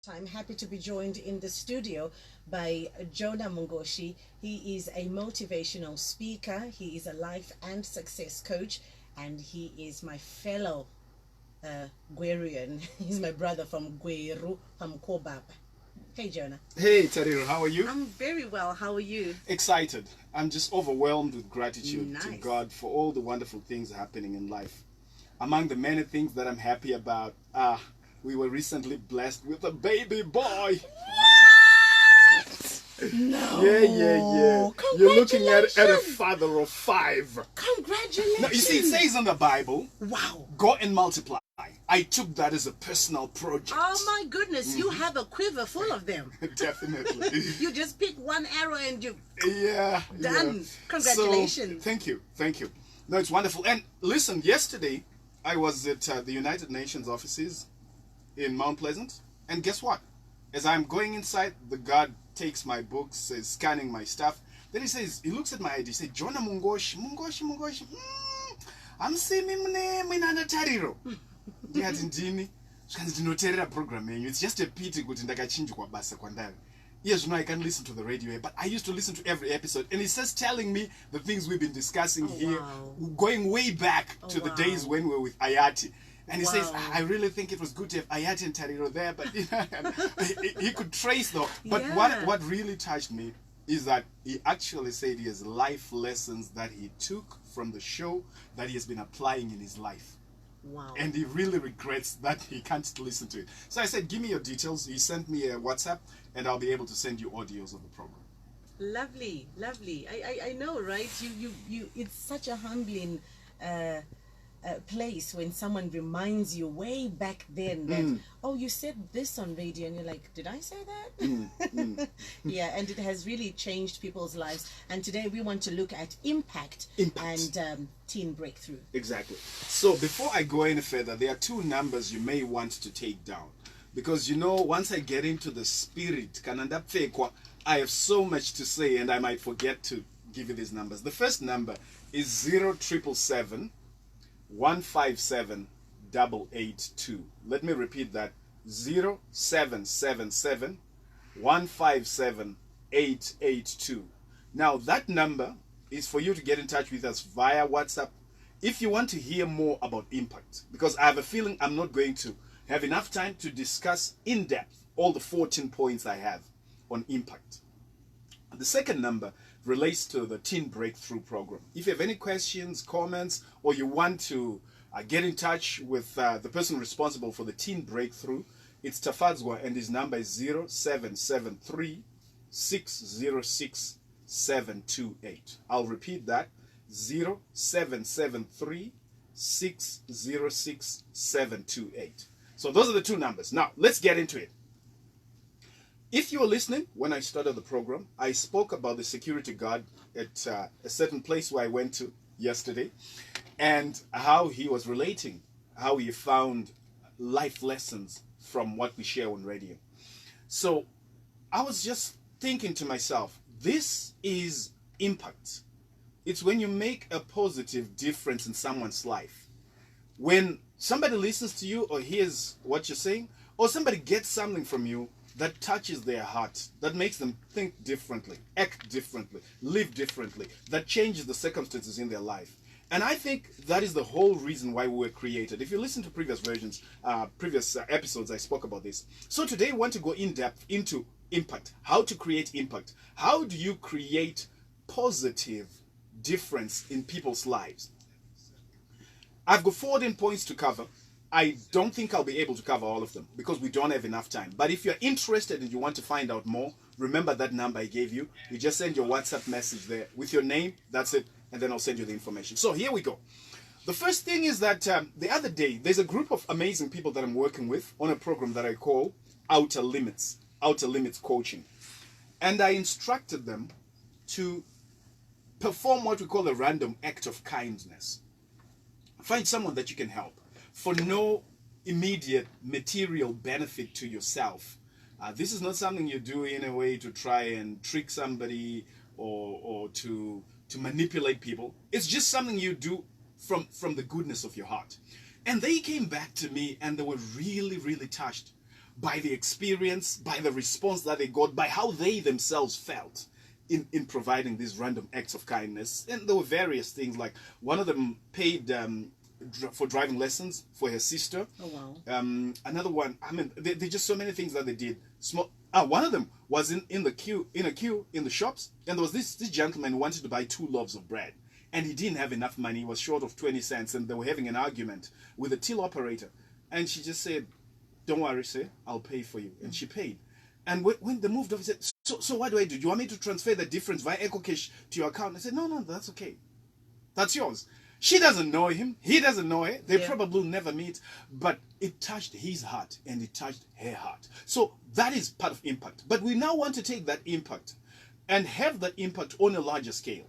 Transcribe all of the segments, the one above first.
I'm happy to be joined in the studio by Jonah Mungoshi. He is a motivational speaker, he is a life and success coach, and he is my fellow Guerian. He's my brother from Gueru, from Kobab. Hey, Jonah. Hey, Tariro, how are you? I'm very well. How are you? Excited. I'm just overwhelmed with gratitude to Nice. God for all the wonderful things happening in life. Among the many things that I'm happy about, we were recently blessed with a baby boy. No. Yeah. You're looking at a father of 5. Congratulations. Now, you see, it says in the Bible, Wow. go and multiply. I took that as a personal project. Oh my goodness, you have a quiver full of them. Definitely. You just pick one arrow and you Yeah. done. Yeah. Congratulations. So, thank you. No, it's wonderful. And listen, yesterday I was at the United Nations offices in Mount Pleasant, and guess what? As I'm going inside, the guard takes my books, is scanning my stuff. Then he looks at my ID, he says, Jonah Mungoshi. I'm seeing mina Tariro. Ndiyati ndini zvikanzi ndinoteerera program yenyu. It's just a pity kuti ndakachinjwa basa kwandari. Yes, I can listen to the radio, but I used to listen to every episode, and it's just telling me the things we've been discussing here, wow. going way back to the days when we were with Ayati. And he says, Wow. I really think it was good to have Ayati and Tariro there, but he could trace though. But Yeah. what really touched me is that he actually said he has life lessons that he took from the show that he has been applying in his life. Wow. And he really regrets that he can't listen to it. So I said, give me your details. He sent me a WhatsApp, and I'll be able to send you audios of the program. Lovely. I know, right? You. It's such a humbling place when someone reminds you way back then that oh, you said this on radio, and you're like, did I say that? Yeah, and it has really changed people's lives. And today we want to look at impact. And teen breakthrough. Exactly. So before I go any further, there are 2 numbers you may want to take down. Because once I get into the spirit, I have so much to say and I might forget to give you these numbers. The first number is 0777 157 882. Let me repeat that. 0777 157 882. Now that number is for you to get in touch with us via WhatsApp if you want to hear more about impact, because I have a feeling I'm not going to have enough time to discuss in depth all the 14 points I have on impact. The second number relates to the Teen Breakthrough program. If you have any questions, comments, or you want to get in touch with the person responsible for the Teen Breakthrough, it's Tafadzwa, and his number is 0773 606 728. I'll repeat that, 0773 606 728. So those are the 2 numbers. Now, let's get into it. If you were listening when I started the program, I spoke about the security guard at a certain place where I went to yesterday, and how he was relating, how he found life lessons from what we share on radio. So I was just thinking to myself, this is impact. It's when you make a positive difference in someone's life. When somebody listens to you or hears what you're saying, or somebody gets something from you that touches their heart, that makes them think differently, act differently, live differently, that changes the circumstances in their life. And I think that is the whole reason why we were created. If you listen to previous versions, previous episodes, I spoke about this. So today I want to go in depth into impact, how to create impact. How do you create positive difference in people's lives? I've got 14 points to cover. I don't think I'll be able to cover all of them because we don't have enough time. But if you're interested and you want to find out more, remember that number I gave you. You just send your WhatsApp message there with your name, that's it, and then I'll send you the information. So here we go. The first thing is that the other day, there's a group of amazing people that I'm working with on a program that I call Outer Limits Coaching. And I instructed them to perform what we call a random act of kindness. Find someone that you can help for no immediate material benefit to yourself. This is not something you do in a way to try and trick somebody or to manipulate people. It's just something you do from the goodness of your heart. And they came back to me and they were really, really touched by the experience, by the response that they got, by how they themselves felt in providing these random acts of kindness. And there were various things, like one of them paid for driving lessons for her sister. Oh, wow. Another one, I mean, there just so many things that they did. One of them was in a queue in the shops, and there was this gentleman who wanted to buy 2 loaves of bread, and he didn't have enough money. He was short of 20 cents, and they were having an argument with the till operator. And she just said, "Don't worry, sir, I'll pay for you." And she paid. And when they moved off, he said, so what do I do? Do you want me to transfer the difference via EcoCash to your account? I said, no, that's okay. That's yours. She doesn't know him. He doesn't know her. They probably will never meet. But it touched his heart and it touched her heart. So that is part of impact. But we now want to take that impact and have that impact on a larger scale.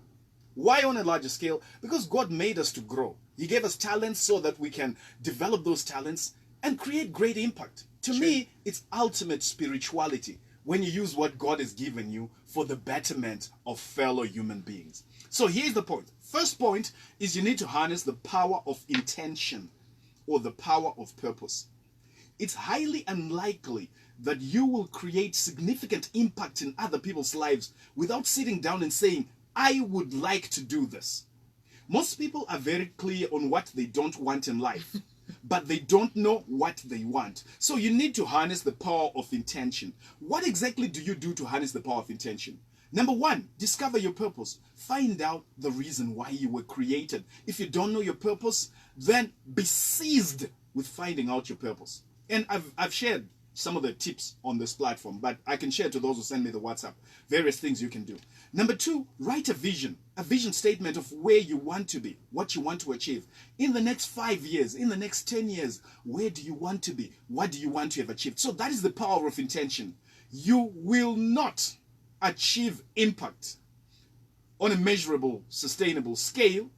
Why on a larger scale? Because God made us to grow. He gave us talents so that we can develop those talents and create great impact. To me, it's ultimate spirituality when you use what God has given you for the betterment of fellow human beings. So here's the point. First point is you need to harness the power of intention or the power of purpose. It's highly unlikely that you will create significant impact in other people's lives without sitting down and saying, I would like to do this. Most people are very clear on what they don't want in life, but they don't know what they want. So you need to harness the power of intention. What exactly do you do to harness the power of intention? Number 1, discover your purpose. Find out the reason why you were created. If you don't know your purpose, then be seized with finding out your purpose. And I've shared some of the tips on this platform, but I can share to those who send me the WhatsApp, various things you can do. Number 2, write a vision statement of where you want to be, what you want to achieve. In the next 5 years, in the next 10 years, where do you want to be? What do you want to have achieved? So that is the power of intention. You will not achieve impact on a measurable, sustainable scale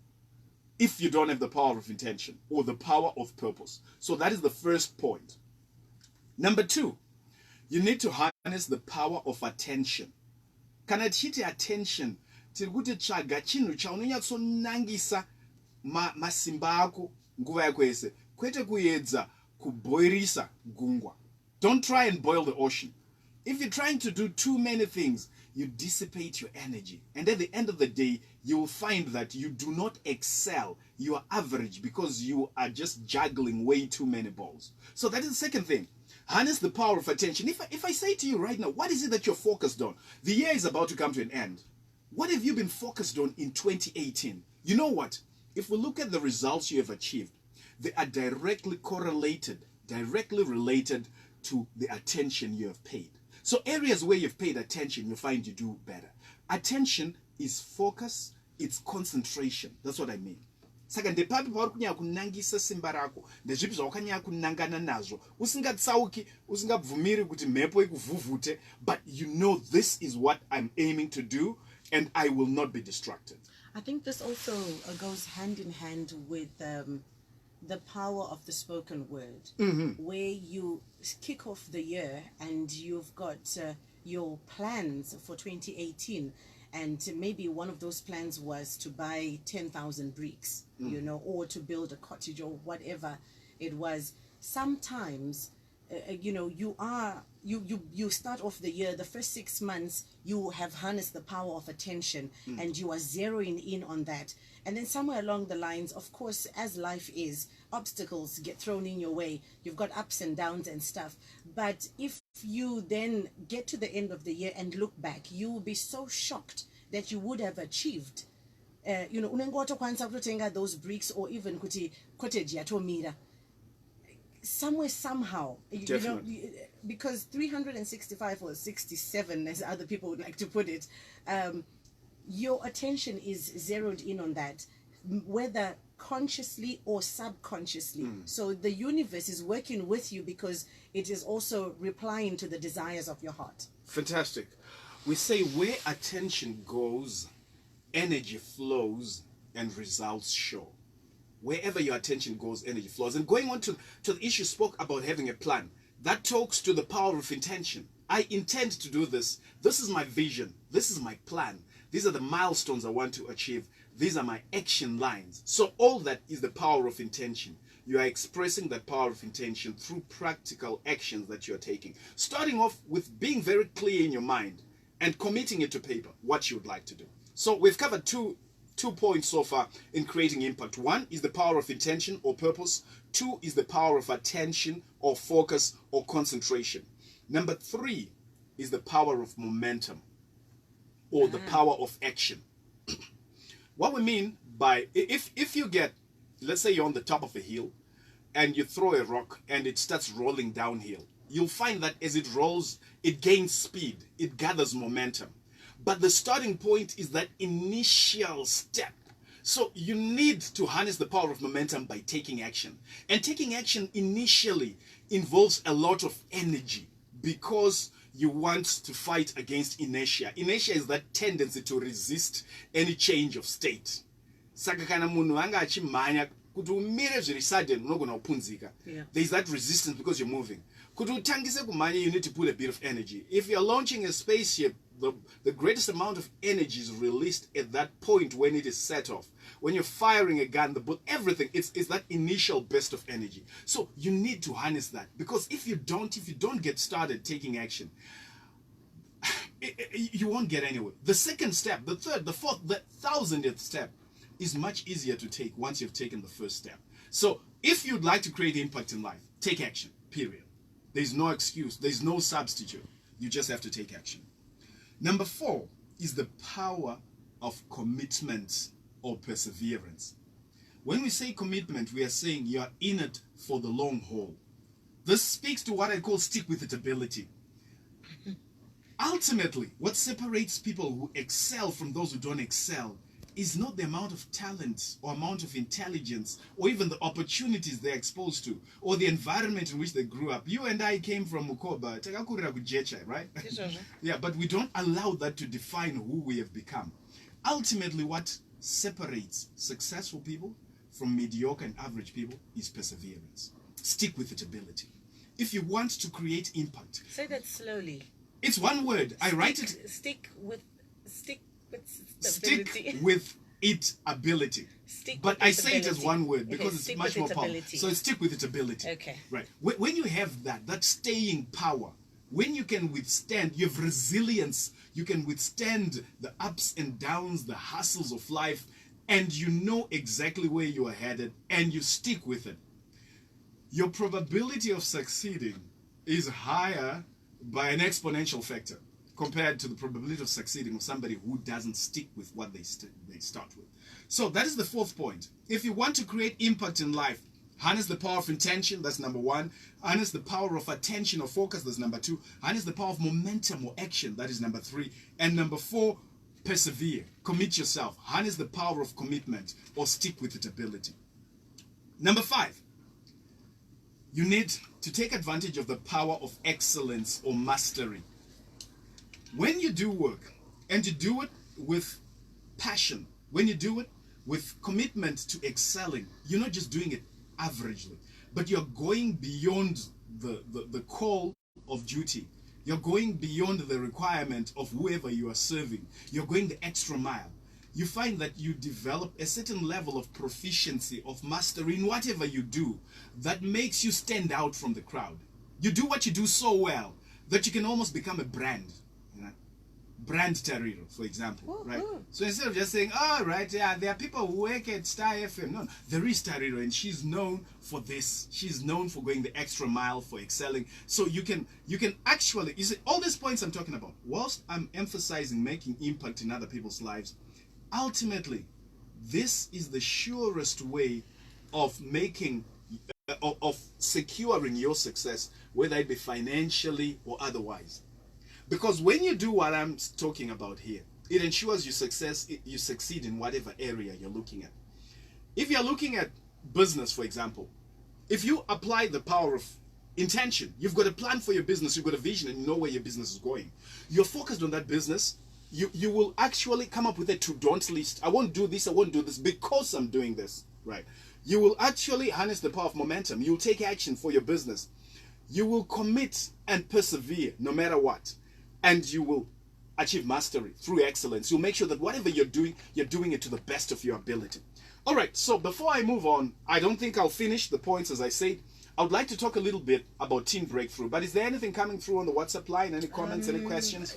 if you don't have the power of intention or the power of purpose. So that is the first point. Number 2, you need to harness the power of attention. Kana tichiti attention, tiri kuti tsvaga chinhu chaunonyatsonangisa masimba ako nguva yako yese, kwete kuedza kuboilisa gungwa. Don't try and boil the ocean. If you're trying to do too many things, you dissipate your energy. And at the end of the day, you will find that you do not excel. You are average because you are just juggling way too many balls. So that is the second thing. Harness the power of attention. If I say to you right now, what is it that you're focused on? The year is about to come to an end. What have you been focused on in 2018? You know what? If we look at the results you have achieved, they are directly correlated, directly related to the attention you have paid. So areas where you've paid attention, you find you do better. Attention is focus, it's concentration. That's what I mean. Saka ndepapi pauri kunyanya kunangisa simba rako ndezvipi zvawakanyanya kunangana nazvo usingatsauki usingabvumiri kuti mhepo ikuvhuvhute, but you know this is what I'm aiming to do and I will not be distracted. I think this also goes hand in hand with the power of the spoken word, where you kick off the year and you've got your plans for 2018. And maybe one of those plans was to buy 10,000 bricks, or to build a cottage or whatever it was. Sometimes, you start off the year, the first 6 months, you have harnessed the power of attention and you are zeroing in on that. And then somewhere along the lines, of course, as life is, obstacles get thrown in your way. You've got ups and downs and stuff. But if you then get to the end of the year and look back, you will be so shocked that you would have achieved. Those bricks or even cottage yatomira. Somewhere, somehow, because 365 or 67, as other people would like to put it, your attention is zeroed in on that, whether consciously or subconsciously. So the universe is working with you because it is also replying to the desires of your heart. Fantastic. We say where attention goes, energy flows and results show. Wherever your attention goes, energy flows. And going on to the issue spoke about having a plan, that talks to the power of intention. I intend to do this. This is my vision. This is my plan. These are the milestones I want to achieve. These are my action lines. So all that is the power of intention. you are expressing that power of intention through practical actions that you are taking. Starting off with being very clear in your mind and committing it to paper, what you would like to do. So we've covered two points so far in creating impact. One is the power of intention or purpose. Two is the power of attention or focus or concentration. Number three is the power of momentum or the power of action. What we mean by, if you get, let's say you're on the top of a hill and you throw a rock and it starts rolling downhill, you'll find that as it rolls, it gains speed, it gathers momentum. But the starting point is that initial step. So you need to harness the power of momentum by taking action. And taking action initially involves a lot of energy because you want to fight against inertia. Inertia is that tendency to resist any change of state. Saka kana munhu anga achimhanya kuti umire zviri sudden unogona kupunzika. There is that resistance because you're moving. Kuti utangise kumhanya, you need to put a bit of energy. If you're launching a spaceship, the greatest amount of energy is released at that point when it is set off. When you're firing a gun, the bullet, everything, it's that initial burst of energy. So you need to harness that, because if you don't get started taking action, you won't get anywhere. The second step, the third, the fourth, the 1000th step is much easier to take once you've taken the first step. So if you'd like to create impact in life, take action, period. There's no excuse. There's no substitute. You just have to take action. Number 4 is the power of commitment or perseverance. When we say commitment, we are saying you are in it for the long haul. This speaks to what I call stick with it ability. Ultimately, what separates people who excel from those who don't excel is not the amount of talent or amount of intelligence or even the opportunities they're exposed to or the environment in which they grew up. You and I came from Mukoba, Takakurira Kujecha, right? Yeah, but we don't allow that to define who we have become. Ultimately, what separates successful people from mediocre and average people is perseverance. Stick with it ability. If you want to create impact. Say that slowly. It's one word. I write it. Stick with it ability. But I say it as one word because it's much more powerful. So stick with it ability. Okay. Right. When you have that staying power, when you can withstand, you have resilience, you can withstand the ups and downs, the hassles of life, and you know exactly where you are headed, and you stick with it, your probability of succeeding is higher by an exponential factor compared to the probability of succeeding of somebody who doesn't stick with what they start with. So that is the 4th point. If you want to create impact in life, harness the power of intention, that's number 1. Harness the power of attention or focus, that's number 2. Harness the power of momentum or action, that is number 3. And number 4, persevere, commit yourself. Harness the power of commitment or stick with it ability. Number 5, you need to take advantage of the power of excellence or mastery. When you do work, and you do it with passion, when you do it with commitment to excelling, you're not just doing it averagely, but you're going beyond the call of duty. You're going beyond the requirement of whoever you are serving. You're going the extra mile. You find that you develop a certain level of proficiency, of mastery in whatever you do that makes you stand out from the crowd. You do what you do so well that you can almost become a brand. Brand Tariro, for example, right? So instead of just saying, oh, right, yeah, there are people who work at Star FM. No, there is Tariro, and she's known for this. She's known for going the extra mile, for excelling. So you can actually, you see, all these points I'm talking about, whilst I'm emphasizing making impact in other people's lives, ultimately, this is the surest way of making, of securing your success, whether it be financially or otherwise. Because when you do what I'm talking about here, it ensures you succeed in whatever area you're looking at. If you're looking at business, for example, if you apply the power of intention, you've got a plan for your business, you've got a vision, and you know where your business is going. You're focused on that business. You will actually come up with a to-don't list. I won't do this, I won't do this because I'm doing this, right? You will actually harness the power of momentum. You'll take action for your business. You will commit and persevere no matter what. And you will achieve mastery through excellence. You'll make sure that whatever you're doing it to the best of your ability. All right, so before I move on, I don't think I'll finish the points as I said. I would like to talk a little bit about Teen Breakthrough, but is there anything coming through on the WhatsApp line? Any comments, any questions?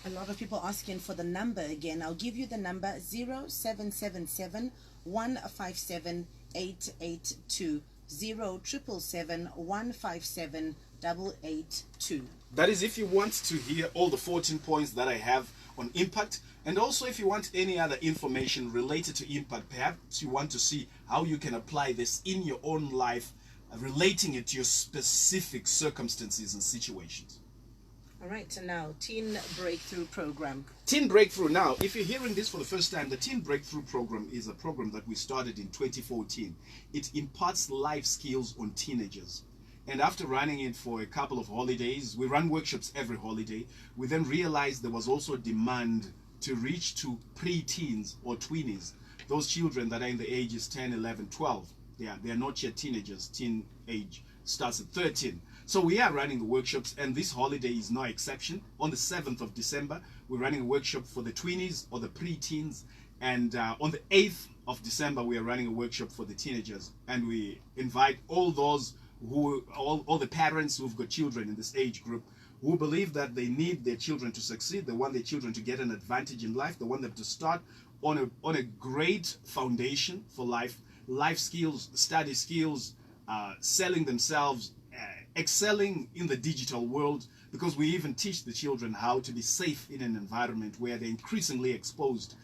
A lot of people asking for the number again. I'll give you the number 0777 157 882. 0777 157 882. That is if you want to hear all the 14 points that I have on impact, and also if you want any other information related to impact, perhaps you want to see how you can apply this in your own life, relating it to your specific circumstances and situations. All right, so now Teen Breakthrough Program. Teen Breakthrough. Now, if you're hearing this for the first time, the Teen Breakthrough Program is a program that we started in 2014. It imparts life skills on teenagers. And after running it for a couple of holidays, we run workshops every holiday. We then realized there was also demand to reach to pre-teens or tweenies, those children that are in the ages 10, 11, 12. Yeah, they are not yet teenagers. Teen age starts at 13. So we are running the workshops, and this holiday is no exception. On the 7th of December, we're running a workshop for the tweenies or the pre-teens. And on the 8th of December, we are running a workshop for the teenagers. And we invite all those all the parents who've got children in this age group, who believe that they need their children to succeed, they want their children to get an advantage in life, they want them to start on a great foundation for life skills, study skills, selling themselves, excelling in the digital world, because we even teach the children how to be safe in an environment where they're increasingly exposed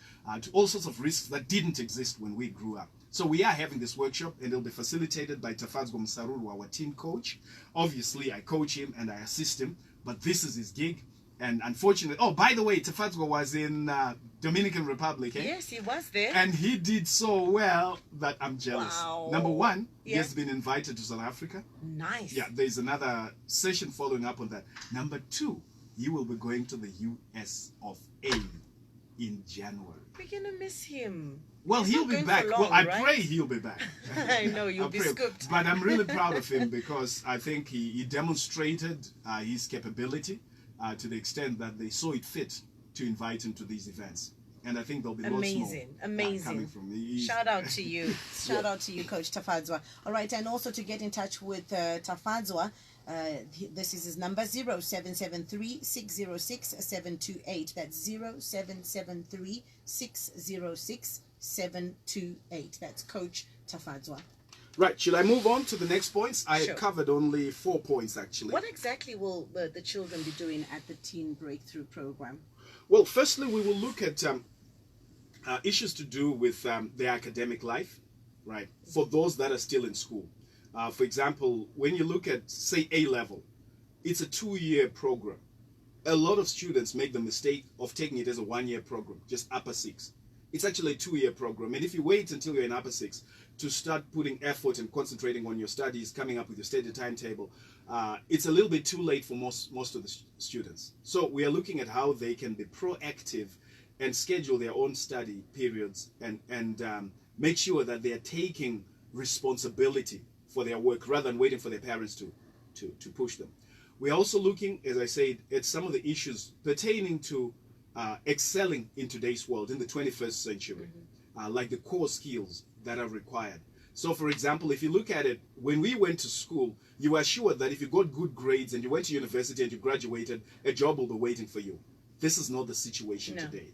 to all sorts of risks that didn't exist when we grew up. So we are having this workshop, and it'll be facilitated by Tafadzwa Msaruru, our team coach. Obviously, I coach him and I assist him, but this is his gig. And unfortunately, oh, by the way, Tafadzwa was in Dominican Republic. Eh? Yes, he was there. And he did so well that I'm jealous. Wow. Number one, he has been invited to South Africa. Nice. Yeah, there's another session following up on that. Number two, he will be going to the US of A in January. We're going to miss him. Well, he'll be back. Long, well, I right? pray he'll be back. I know, you'll be scooped. But I'm really proud of him, because I think he demonstrated his capability to the extent that they saw it fit to invite him to these events. And I think there'll be lots more coming from me. Shout out to you. Shout out to you, Coach Tafadzwa. All right, and also to get in touch with Tafadzwa, this is his number, 0773 606 728. That's 0773 606 728. That's Coach Tafadzwa. Right, should I move on to the next points? I Sure. covered only 4 points, actually. What exactly will the children be doing at the Teen Breakthrough Program? Well, firstly, we will look at issues to do with their academic life, right, for those that are still in school. For example, when you look at, say, A-level, it's a 2-year program. A lot of students make the mistake of taking it as a 1-year program, just upper 6. It's actually a 2-year program. And if you wait until you're in upper 6 to start putting effort and concentrating on your studies, coming up with your study timetable, it's a little bit too late for most of the students. So we are looking at how they can be proactive and schedule their own study periods and make sure that they are taking responsibility for their work rather than waiting for their parents to push them. We're also looking, as I said, at some of the issues pertaining to excelling in today's world, in the 21st century, like the core skills that are required. So, for example, if you look at it, when we went to school, you were assured that if you got good grades and you went to university and you graduated, a job will be waiting for you. This is not the situation today.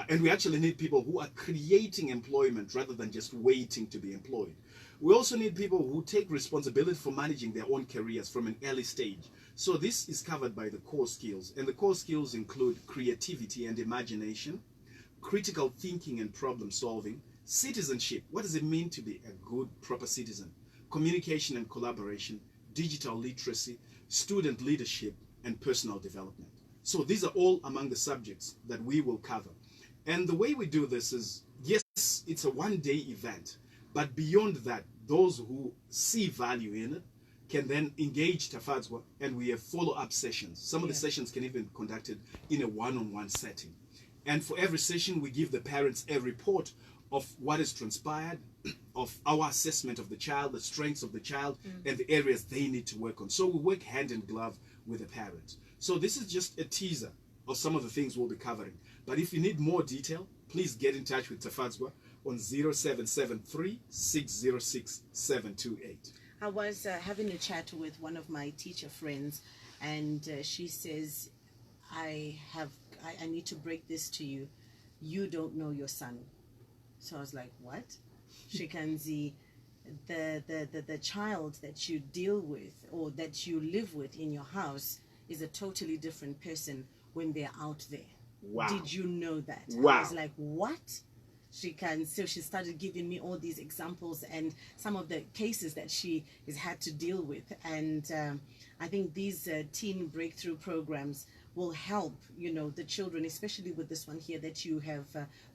And we actually need people who are creating employment rather than just waiting to be employed. We also need people who take responsibility for managing their own careers from an early stage. So this is covered by the core skills. And the core skills include creativity and imagination, critical thinking and problem solving, citizenship. What does it mean to be a good, proper citizen? Communication and collaboration, digital literacy, student leadership, and personal development. So these are all among the subjects that we will cover. And the way we do this is, yes, it's a one-day event, but beyond that, those who see value in it can then engage Tafadzwa, and we have follow-up sessions. Some of the sessions can even be conducted in a one-on-one setting. And for every session, we give the parents a report of what has transpired, of our assessment of the child, the strengths of the child, and the areas they need to work on. So we work hand in glove with the parents. So this is just a teaser of some of the things we'll be covering. But if you need more detail, please get in touch with Tafadzwa. on 0773 606 728. I was having a chat with one of my teacher friends, and she says, I need to break this to you. You don't know your son. So I was like, what? Shikanzi, the child that you deal with or that you live with in your house is a totally different person when they're out there. Wow. Did you know that? Wow. I was like, what? So she started giving me all these examples and some of the cases that she has had to deal with. And I think these teen breakthrough programs will help, the children, especially with this one here that you have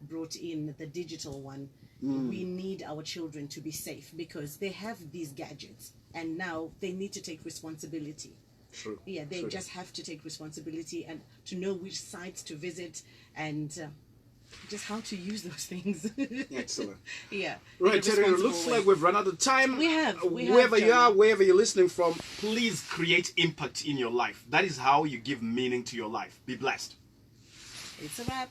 brought in, the digital one. We need our children to be safe because they have these gadgets and now they need to take responsibility. True. Yeah, they True. just have to take responsibility and to know which sites to visit and just how to use those things. Excellent. Yeah. Right, Terry, it looks like we've run out of time. We have. Wherever you Jonah. are, wherever you're listening from, please create impact in your life. That is how you give meaning to your life. Be blessed. It's a wrap.